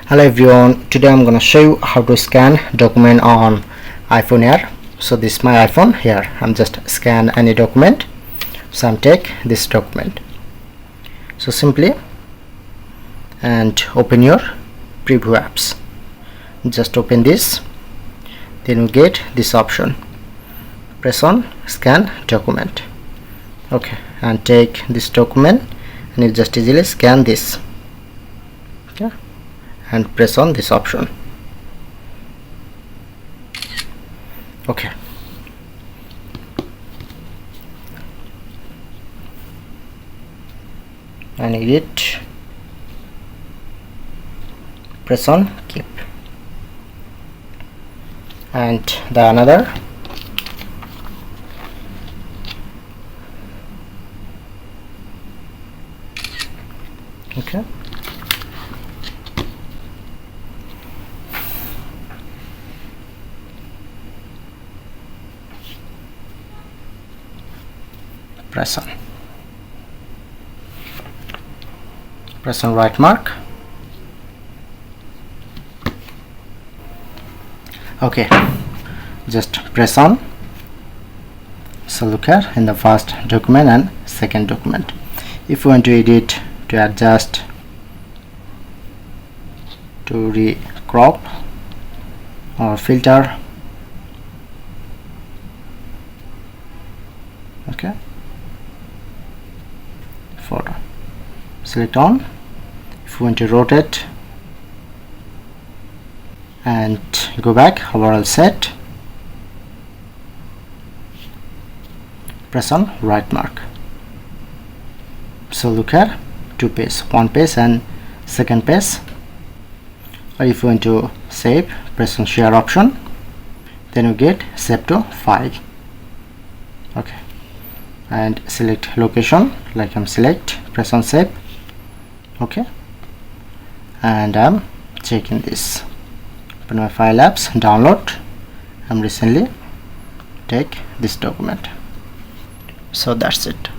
Hello everyone, today I'm gonna show you how to scan document on iPhone Air. So this is my iPhone. Here I'm just scan any document. So I'm take this document. So simply and open your preview apps. Just open this, then you get this option. Press on scan document. Okay, and take this document and you just easily scan this. Okay, and press on this option. Okay, and edit, press on keep, and the another. Okay, press on right mark. Okay, just press on. So look here in the first document and second document. If you want to edit, to adjust, to re-crop or filter, okay, photo, select on. If you want to rotate and go back, overall set, press on right mark. So look here, two page, one page and second page. Or if you want to save, press on share option, then you get save to file. Okay, and select location, like I'm select, press on save. Okay, and I'm checking this. Open my file apps, download. I'm recently take this document. So that's it.